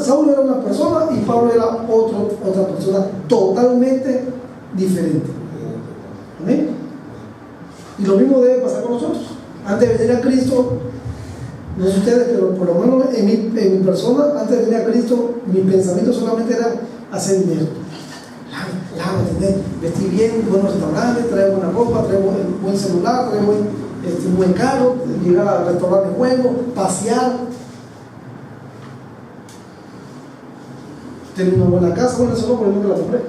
Saulo era una persona y Pablo era otra persona totalmente diferente. ¿Amén? Y lo mismo debe pasar con nosotros. Antes de venir a Cristo, no sé ustedes, pero por lo menos en mi persona, antes de venir a Cristo, mi pensamiento solamente era hacer dinero. Vestir bien, buenos restaurantes, traer buena ropa, traer buen celular, traer buen carro, llegar a restaurantes buenos, pasear, tener una buena casa. Bueno, eso no, porque nunca la compré.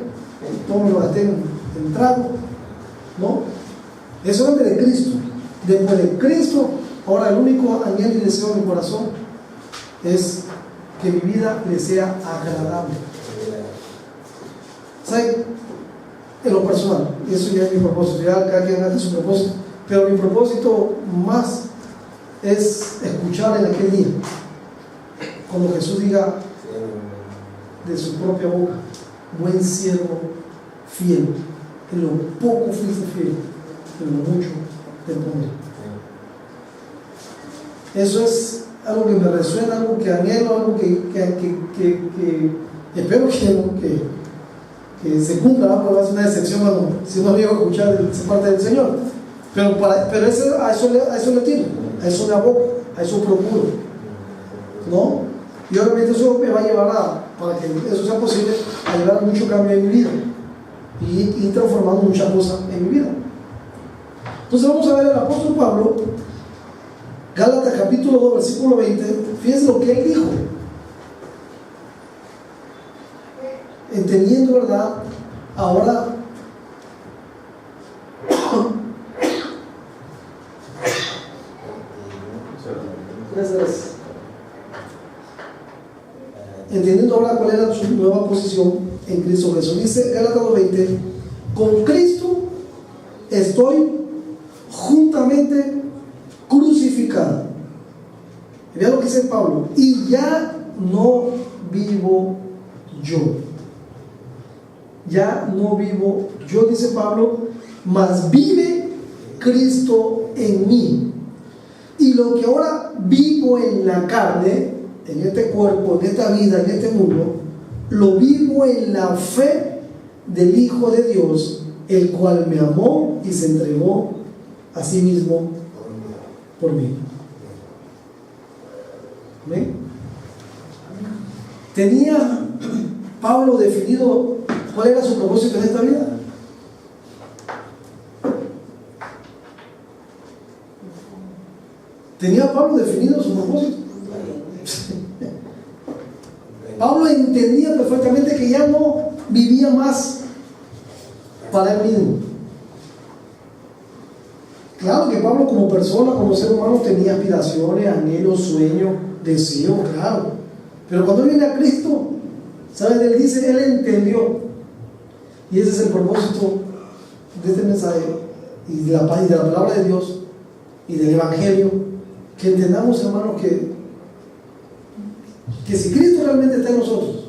Todo me lo gasté en trago, ¿no? Eso es de Cristo. Después de Cristo, ahora el único anhelo y deseo de mi corazón es que mi vida le sea agradable. ¿Saben? En lo personal, y eso ya es mi propósito, ya cada quien hace su propósito, pero mi propósito más es escuchar en aquel día, cuando Jesús diga de su propia boca: buen siervo fiel, en lo poco fuiste fiel, en lo mucho te pondré. Eso es algo que me resuena, algo que anhelo, algo que espero que se cumpla, ¿no? Porque es una decepción cuando si no llego a escuchar esa parte del Señor, pero a eso le tiro, a eso le aboco, a eso procuro, ¿no? Y obviamente eso me va a llevar para que eso sea posible, a llevar mucho cambio en mi vida y ir transformando muchas cosas en mi vida. Entonces vamos a ver el apóstol Pablo, Gálatas capítulo 2 versículo 20. Fíjense lo que él dijo: entendiendo, ¿verdad? Ahora entendiendo ahora cuál era su nueva posición en Cristo Jesús. Dice Gálatas 2:20: con Cristo estoy juntamente crucificado. Vean lo que dice Pablo: y ya no vivo yo. Ya no vivo yo, dice Pablo, mas vive Cristo en mí. Y lo que ahora vivo en la carne, en este cuerpo, en esta vida, en este mundo, lo vivo en la fe del Hijo de Dios, el cual me amó y se entregó a sí mismo por mí. ¿Ven? ¿Tenía Pablo definido cuál era su propósito en esta vida? ¿Tenía Pablo definido su propósito? Pablo entendía perfectamente que ya no vivía más para él mismo. Claro que Pablo, como persona, como ser humano, tenía aspiraciones, anhelos, sueños, deseos, claro. Pero cuando él viene a Cristo, ¿saben? Él dice, él entendió. Y ese es el propósito de este mensaje y de la palabra de Dios y del Evangelio. Que entendamos, hermanos, que si Cristo realmente está en nosotros,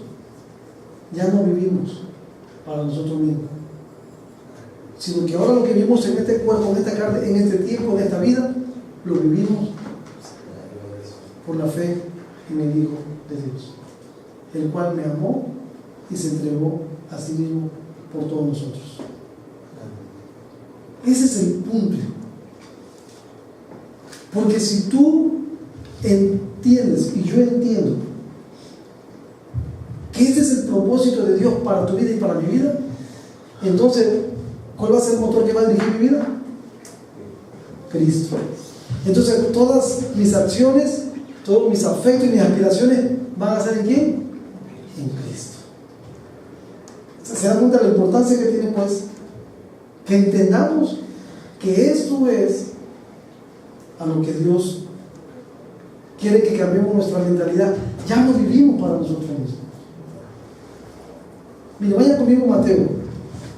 ya no vivimos para nosotros mismos, sino que ahora lo que vivimos en este cuerpo, en esta carne, en este tiempo, en esta vida, lo vivimos por la fe en el Hijo de Dios, el cual me amó y se entregó a sí mismo por todos nosotros. Ese es el punto. Porque si tú entiendes, y yo entiendo, que ese es el propósito de Dios para tu vida y para mi vida, entonces, ¿cuál va a ser el motor que va a dirigir mi vida? Cristo. Entonces, todas mis acciones, todos mis afectos y mis aspiraciones van a ser ¿en quién? En Cristo. ¿Se dan cuenta de la importancia que tiene, pues? Que entendamos que esto es a lo que Dios quiere que cambiemos nuestra mentalidad. Ya no vivimos para nosotros mismos. Mire, vaya conmigo Mateo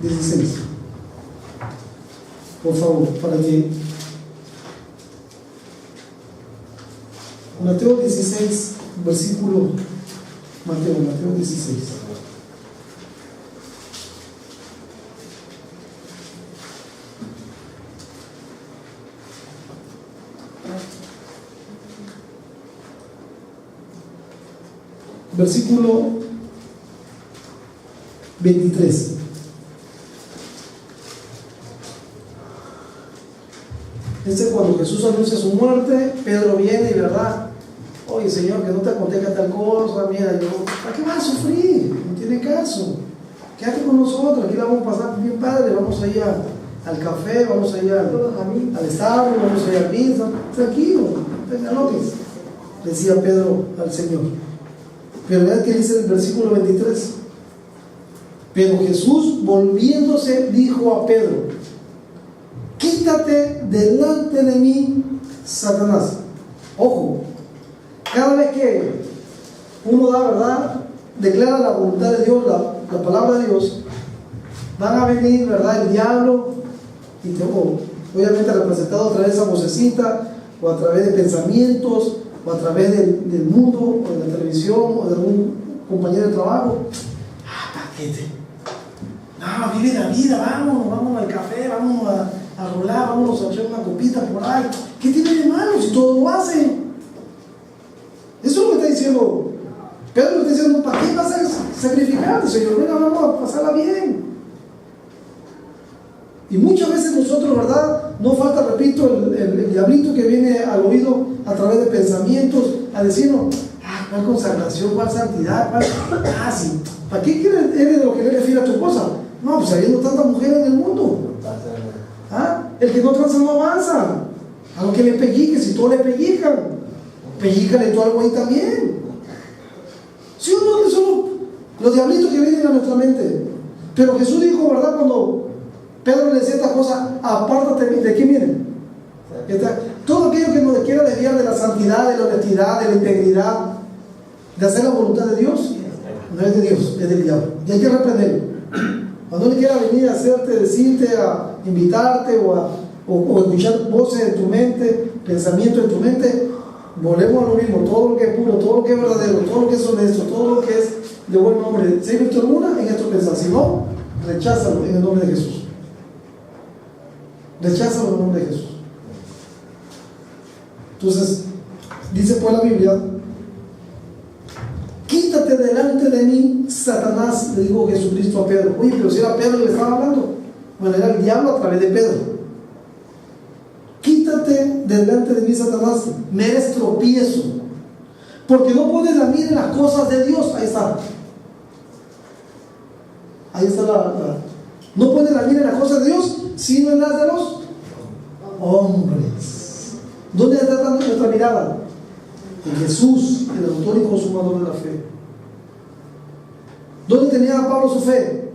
16. Por favor, para que Mateo 16, versículo Mateo 16. versículo 23. Cuando Jesús anuncia su muerte, Pedro viene y verdad, oye Señor, que no te aconteja tal cosa, mira, ¿para qué vas a sufrir? No tiene caso. Quédate con nosotros, aquí la vamos a pasar bien padre, vamos a ir al café, vamos a ir al establo, vamos a ir al misa, tranquilo, tenga notis, decía Pedro al Señor. Pero vean que dice el versículo 23. Pero Jesús, volviéndose, dijo a Pedro: quítate delante de mí, Satanás. Ojo, cada vez que uno da verdad, declara la voluntad de Dios, la palabra de Dios, van a venir, ¿verdad?, el diablo, y obviamente representado a través de esa vocecita, o a través de pensamientos, o a través del mundo, o de la televisión, o de algún compañero de trabajo. Paquete. No, vive la vida, vamos al café, vamos a rolar, vamos a echar una copita por ahí. ¿Qué tiene de malo si todo lo hace? Eso es lo que está diciendo Pedro. Está diciendo: ¿para qué vas a sacrificarte, Señor? Venga, vamos a pasarla bien. Y muchas veces nosotros, ¿verdad?, no falta, repito, el diablito que viene al oído a través de pensamientos a decirnos: ¿cuál consagración, cuál santidad, cuál? Sí. ¿Para qué eres de lo que le refiere a tu esposa? No, pues habiendo tantas mujeres en el mundo. El que no tranza no avanza. A lo que le pellique, si todos le pellican, pellícale tú algo ahí también. ¿Sí o no? Que son los diablitos que vienen a nuestra mente. Pero Jesús dijo, ¿verdad?, cuando Pedro le decía esta cosa: apártate de quién viene. Todo aquello que nos quiera desviar de la santidad, de la honestidad, de la integridad, de hacer la voluntad de Dios, no es de Dios, es del diablo. Y hay que reprenderlo. Cuando él quiera venir a hacerte, decirte, a invitarte o escuchar voces en tu mente, pensamientos en tu mente, volvemos a lo mismo: todo lo que es puro, todo lo que es verdadero, todo lo que es honesto, todo lo que es de buen nombre, si hay virtud alguna, en esto pensar. Si no, recházalo en el nombre de Jesús. Recházalo en el nombre de Jesús. Entonces, dice pues la Biblia: quítate delante de mí, Satanás, le dijo Jesucristo a Pedro. Oye, pero si era Pedro que le estaba hablando. Bueno, era el diablo a través de Pedro. Quítate delante de mí, Satanás, me eres tropiezo, porque no pones la mira en las cosas de Dios. Ahí está. Ahí está no pones la mira en las cosas de Dios, sino en las de los hombres. ¿Dónde está nuestra mirada? En Jesús, el autor y consumador de la fe. ¿Dónde tenía Pablo su fe?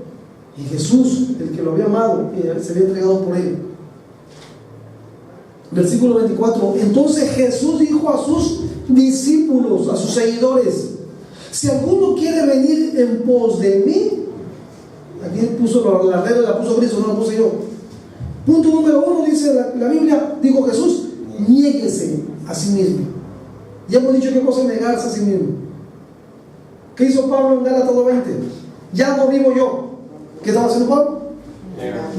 En Jesús, el que lo había amado y se había entregado por él. Versículo 24. Entonces Jesús dijo a sus discípulos, a sus seguidores: si alguno quiere venir en pos de mí, aquí puso la regla, la puso Cristo, no la puse yo. Punto número 1, dice la Biblia, dijo Jesús: niéguese a sí mismo. Ya hemos dicho qué cosa es negarse a sí mismo. ¿Qué hizo Pablo en Gálatas 2:20? Ya no vivo yo. ¿Qué estaba haciendo Pablo?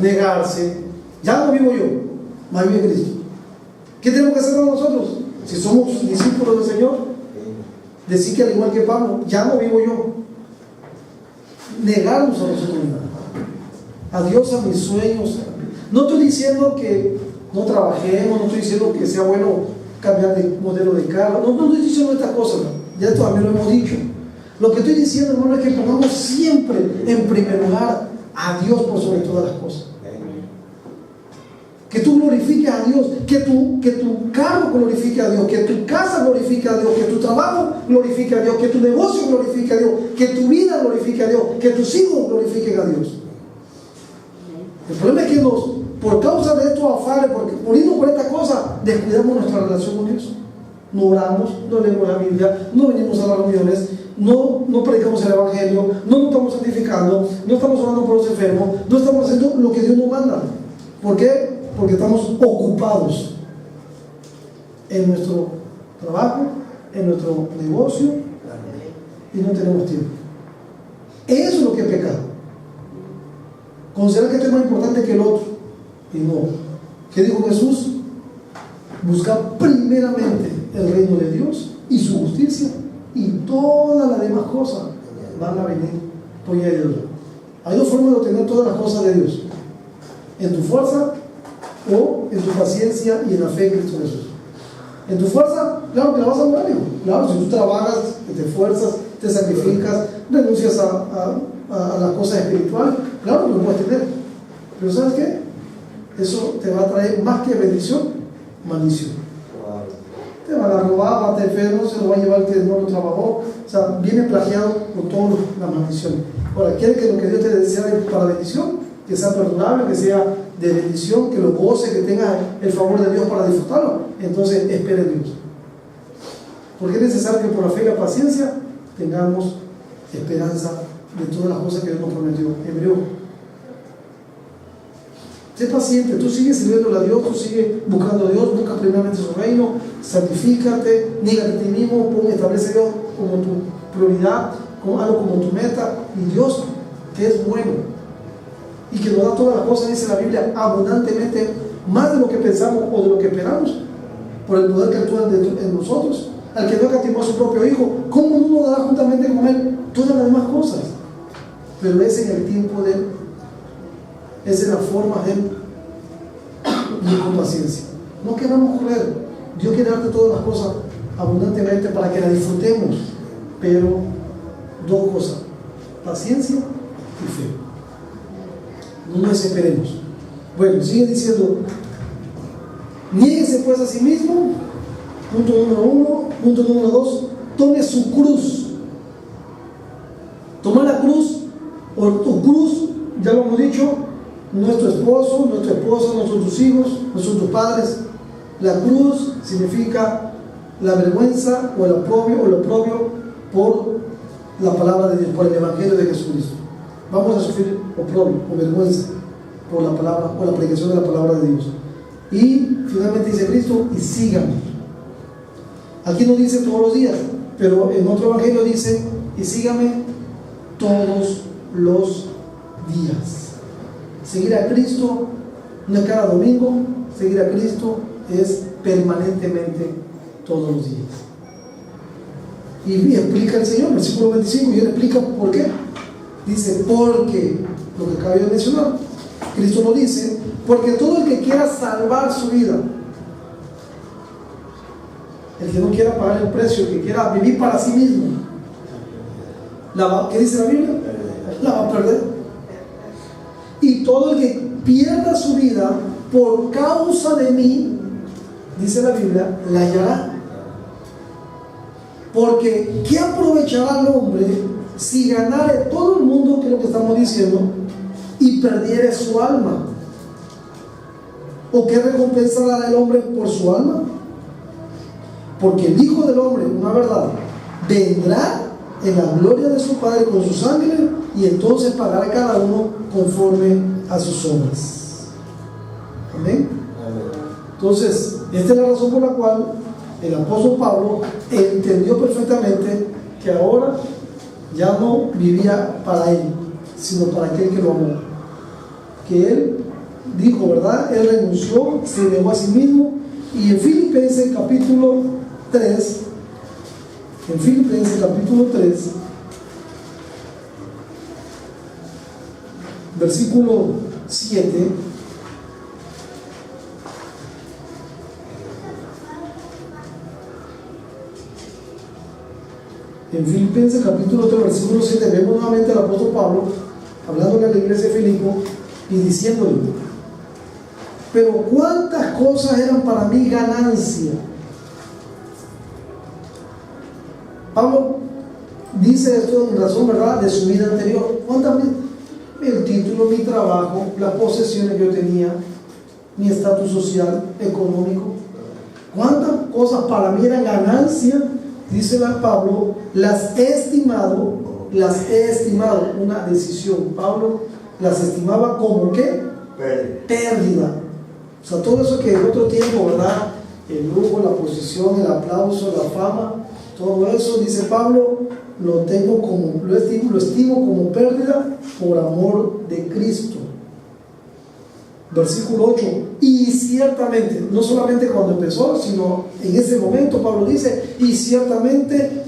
Negarse. Ya no vivo yo, más vive Cristo. ¿Qué tenemos que hacer nosotros? Si somos discípulos del Señor, decir que al igual que Pablo, ya no vivo yo. Negarnos a nosotros mismos. Adiós a mis sueños. No estoy diciendo que no trabajemos, no estoy diciendo que sea bueno cambiar de modelo de carro, no estoy diciendo estas cosas, ya esto también lo hemos dicho. Lo que estoy diciendo, hermano, es que pongamos siempre en primer lugar a Dios por sobre todas las cosas. Que tú glorifiques a Dios, que tu carro glorifique a Dios, que tu casa glorifique a Dios, que tu trabajo glorifique a Dios, que tu negocio glorifique a Dios, que tu vida glorifique a Dios, que tus hijos glorifiquen a Dios. El problema es que por causa de estos afanes, por irnos por esta cosa, descuidamos nuestra relación con Dios. No oramos, no leemos la Biblia, no venimos a las reuniones, no predicamos el Evangelio, no nos estamos santificando, no estamos orando por los enfermos, no estamos haciendo lo que Dios nos manda. ¿Por qué? Porque estamos ocupados en nuestro trabajo, en nuestro negocio, y no tenemos tiempo. Eso es lo que es pecado. Considerar que esto es más importante que el otro. Y no. ¿Qué dijo Jesús? Buscar primeramente el reino de Dios y su justicia, y todas las demás cosas van a venir por añadidura. Hay dos formas de obtener todas las cosas de Dios: en tu fuerza o en tu paciencia y en la fe en Cristo Jesús. En tu fuerza, claro que la vas a lograr, hijo. Claro, si tú trabajas, te esfuerzas, te sacrificas, renuncias a las cosas espirituales, claro que lo puedes tener. Pero ¿sabes qué? Eso te va a traer más que bendición, maldición. Te van a robar, va a tener enfermo, se lo va a llevar el que no lo trabajó. O sea, viene plagiado con todas las maldiciones. Ahora, ¿quieres que lo que Dios te desea para bendición? Que sea perdurable, que sea de bendición, que lo goce, que tenga el favor de Dios para disfrutarlo. Entonces, espere en Dios. Porque es necesario que por la fe y la paciencia tengamos esperanza de todas las cosas que Dios nos prometió. Hebreo. Sé paciente, tú sigues sirviéndole a Dios, tú sigues buscando a Dios, busca primeramente su reino, santifícate, nígate a ti mismo, establece a Dios como tu prioridad, algo como tu meta, y Dios, que es bueno y que nos da todas las cosas, dice la Biblia, abundantemente, más de lo que pensamos o de lo que esperamos, por el poder que actúa en nosotros. Al que no escatimó a su propio Hijo, ¿cómo no nos dará juntamente con Él todas las demás cosas? Pero es en el tiempo de Él, es en la forma de Él, y con paciencia. No queramos correr. Dios quiere darte todas las cosas abundantemente para que las disfrutemos, pero dos cosas: paciencia y fe. No nos desesperemos. Bueno, sigue diciendo: niéguese pues a sí mismo. Punto número 1. Punto número 2: tome su cruz. Tomar la cruz, o tu cruz, ya lo hemos dicho, no es tu esposo, no es tu esposa, no son tus hijos, no son tus padres. La cruz significa la vergüenza o el oprobio por la palabra de Dios, por el Evangelio de Jesucristo. Vamos a sufrir oprobio o vergüenza por la palabra o la predicación de la palabra de Dios. Y finalmente dice Cristo: y síganme. Aquí no dice todos los días, pero en otro evangelio dice: y síganme todos los días. Seguir a Cristo no es cada domingo, seguir a Cristo es permanentemente todos los días. Y explica el Señor, versículo 25, y Él explica por qué. Dice: porque, lo que acabo de mencionar, Cristo lo dice, porque todo el que quiera salvar su vida, el que no quiera pagar el precio, el que quiera vivir para sí mismo, ¿qué dice la Biblia? La va a perder. Y todo el que pierda su vida por causa de mí, dice la Biblia, la hallará. Porque ¿qué aprovechará el hombre si ganare todo el mundo, que es lo que estamos diciendo, y perdiere su alma? ¿O qué recompensará el hombre por su alma? Porque el Hijo del Hombre, una verdad, vendrá en la gloria de su Padre con sus ángeles, y entonces pagará a cada uno conforme a sus obras. Amén. Entonces, esta es la razón por la cual el apóstol Pablo entendió perfectamente que ahora ya no vivía para él, sino para aquel que lo amó. Que él dijo, ¿verdad? Él renunció, se negó a sí mismo. Y en Filipenses capítulo 3, versículo 7, en Filipenses capítulo 3, versículo 7, vemos nuevamente al apóstol Pablo hablándole a la iglesia de Filipo y diciéndole: pero cuántas cosas eran para mí ganancia. Pablo dice esto en razón, ¿verdad?, de su vida anterior. ¿Cuántas? El título, mi trabajo, las posesiones que yo tenía, mi estatus social, económico. ¿Cuántas cosas para mí eran ganancia? Dice Pablo, las he estimado, una decisión. Pablo las estimaba como ¿qué? Pérdida. O sea, todo eso que en otro tiempo, ¿verdad?, el lujo, la posición, el aplauso, la fama, todo eso, dice Pablo, lo estimo como pérdida por amor de Cristo. Versículo 8: y ciertamente, no solamente cuando empezó, sino en ese momento Pablo dice: y ciertamente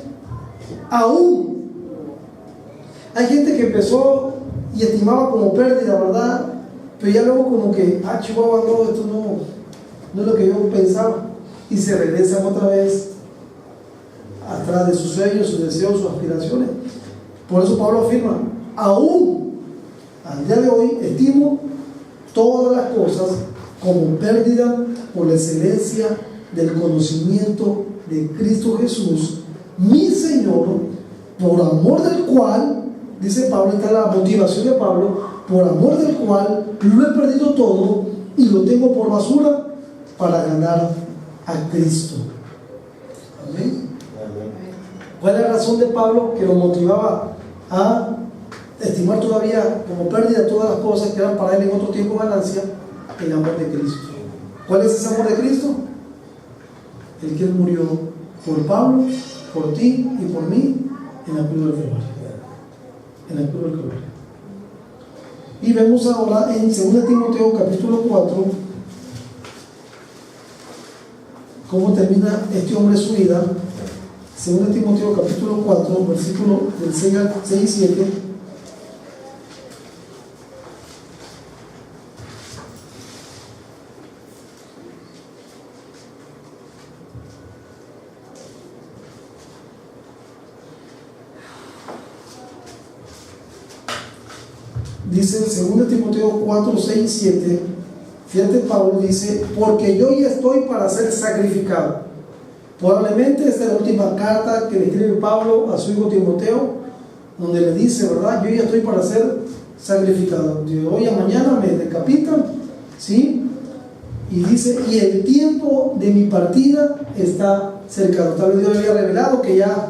Aún hay gente que empezó y estimaba como pérdida, ¿verdad? Pero ya luego como que, chihuahua, no, esto no es lo que yo pensaba. Y se regresan otra vez atrás de sus sueños, sus deseos, sus aspiraciones. Por eso Pablo afirma, aún al día de hoy estimo todas las cosas como pérdida por la excelencia del conocimiento de Cristo Jesús, mi Señor, por amor del cual, dice Pablo, está la motivación de Pablo, por amor del cual lo he perdido todo y lo tengo por basura para ganar a Cristo. Amén. ¿Cuál es la razón de Pablo que lo motivaba a estimar todavía como pérdida todas las cosas que eran para él en otro tiempo ganancia? El amor de Cristo. ¿Cuál es ese amor de Cristo? El que Él murió por Pablo, por ti y por mí en la cruz del Calvario. En la cruz del Calvario. Y vemos ahora en 2 Timoteo capítulo 4 cómo termina este hombre su vida. 2 Timoteo capítulo 4, versículo del 6 y 7. Dice en 2 Timoteo 4, 6 y 7, fíjate, Pablo dice, porque yo ya estoy para ser sacrificado. Probablemente esta es la última carta que le escribe Pablo a su hijo Timoteo, donde le dice, ¿verdad? Yo ya estoy para ser sacrificado. De hoy a mañana me decapitan, ¿sí? Y dice, y el tiempo de mi partida está cercano. Tal vez Dios había revelado que ya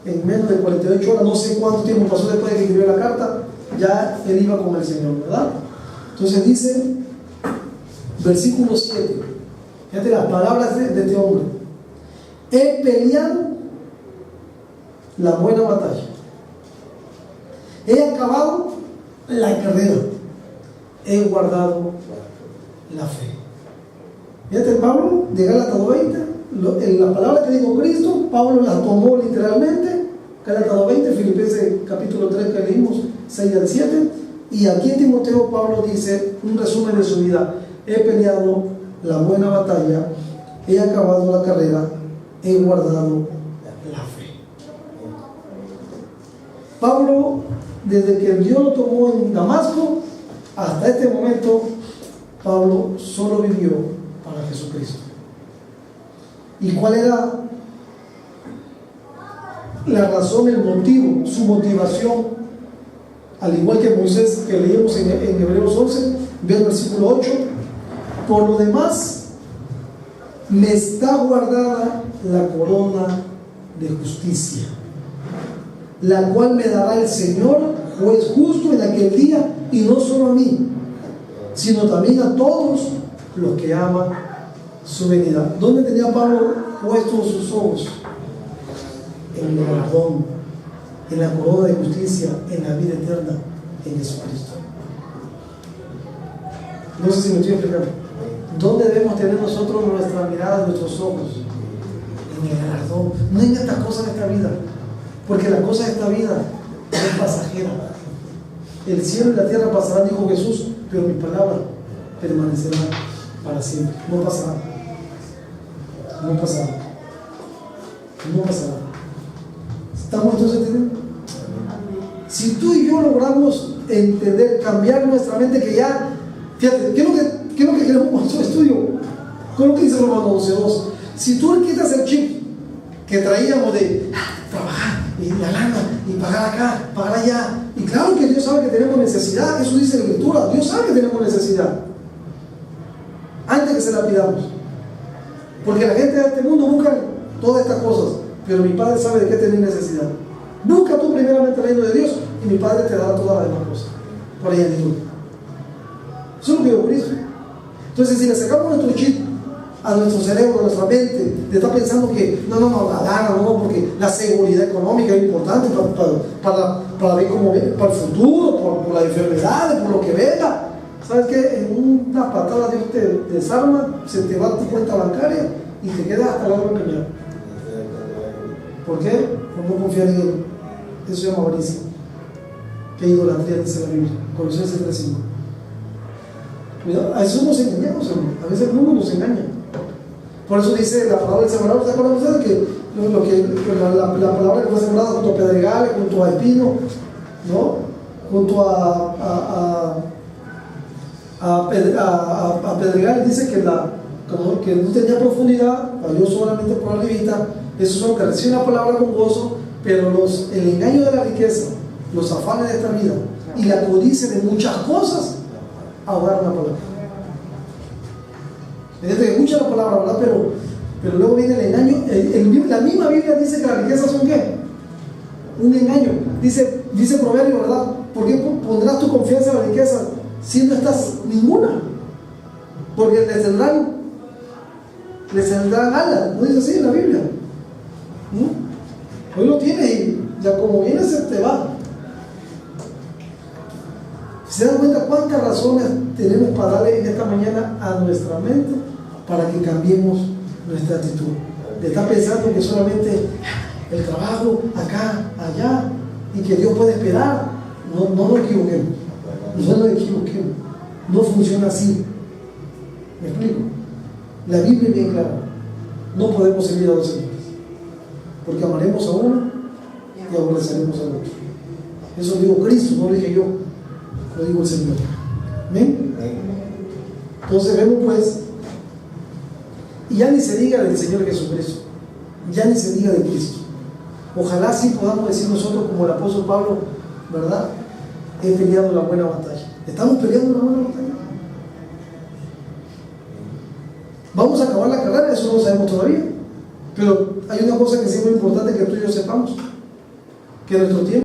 en menos de 48 horas, no sé cuánto tiempo pasó después de que escribió la carta, ya él iba con el Señor, ¿verdad? Entonces dice, versículo 7, fíjate las palabras de este hombre: he peleado la buena batalla, he acabado la carrera, he guardado la fe. Fíjate, Pablo de Gálatas 2:20, la palabra que dijo Cristo, Pablo la tomó literalmente. Gálatas 2:20, Filipenses capítulo 3 que leímos 6 al 7, y aquí en Timoteo Pablo dice un resumen de su vida: he peleado la buena batalla, he acabado la carrera, he guardado la fe. Pablo, desde que Dios lo tomó en Damasco hasta este momento, Pablo solo vivió para Jesucristo. ¿Y cuál era la razón, el motivo, su motivación? Al igual que Moisés, que leímos en Hebreos 11, ve el versículo 8: por lo demás, me está guardada la corona de justicia, la cual me dará el Señor, juez justo, en aquel día, y no solo a mí, sino también a todos los que aman su venida. ¿Dónde tenía Pablo puestos sus ojos? En el galardón, en la corona de justicia, en la vida eterna, en Jesucristo. No sé si me estoy explicando. ¿Dónde debemos tener nosotros nuestra mirada, nuestros ojos? En el galardón, no en estas cosas de esta vida, porque las cosas de esta vida es pasajera. El cielo y la tierra pasarán, dijo Jesús, pero mi palabra permanecerá para siempre. No pasará. No pasará. No pasará. ¿Estamos entonces entendiendo? Si tú y yo logramos entender, cambiar nuestra mente, que ya, fíjate, ¿qué es lo que queremos con su estudio? ¿Qué es lo que dice Romanos 12:2? Si tú le quitas el chip que traíamos de trabajar y la lana y pagar acá, pagar allá, y claro que Dios sabe que tenemos necesidad, eso dice la Escritura, Dios sabe que tenemos necesidad antes que se la pidamos, porque la gente de este mundo busca todas estas cosas, pero mi Padre sabe de qué tenés necesidad. Busca tú primeramente el reino de Dios y mi Padre te dará todas las demás cosas por ahí en el mundo. Eso es lo que digo Cristo. Entonces, si le sacamos nuestro chip a nuestro cerebro, a nuestra mente, de estar pensando que no, la gana, no, porque la seguridad económica es importante para ver cómo viene, para el futuro, por las enfermedades, por lo que venga. ¿Sabes qué? En una patada Dios te desarma, se te va a tu cuenta bancaria y te quedas hasta la hora de mañana. ¿Por qué? por no confiar en Él. Eso se llama avaricia. ¿Qué idolatría dice la Biblia? Colosenses 3:5. Cuidado, a eso nos engañamos, hermano. A veces el mundo nos engaña. Por eso dice la palabra del sembrador. ¿Se acuerdan ustedes que la palabra que fue sembrada junto a pedregales, junto a espino, ¿no? Junto a pedregales, dice que no tenía profundidad, cayó solamente por la ribita. Esos son que reciben la palabra con gozo, pero el engaño de la riqueza, los afanes de esta vida y la codicia de muchas cosas ahogaron la palabra. Es que escucha la palabra, ¿verdad? Pero luego viene el engaño. La misma Biblia dice que las riquezas son ¿qué? Un engaño. Dice Proverbio, ¿verdad? ¿Por qué pondrás tu confianza en la riqueza si no estás ninguna? Porque les tendrán alas. ¿No dice así en la Biblia? Hoy lo tienes y ya como viene se te va. ¿Se dan cuenta cuántas razones tenemos para darle en esta mañana a nuestra mente para que cambiemos nuestra actitud? De estar pensando que solamente el trabajo, acá, allá, y que Dios puede esperar. No nos equivoquemos. No nos equivoquemos. No funciona así. ¿Me explico? La Biblia es bien clara. No podemos servir a dos señores. Porque amaremos a uno y aborreceremos al otro. Eso lo dijo Cristo, no lo dije yo. Lo digo el Señor. ¿Ven? Entonces vemos pues, y ya ni se diga del Señor Jesucristo, ya ni se diga de Cristo. Ojalá sí podamos decir nosotros como el apóstol Pablo, ¿verdad? He peleado la buena batalla. ¿Estamos peleando una buena batalla? ¿Vamos a acabar la carrera? Eso no lo sabemos todavía. Pero hay una cosa que sí es muy importante que tú y yo sepamos, que nuestro tiempo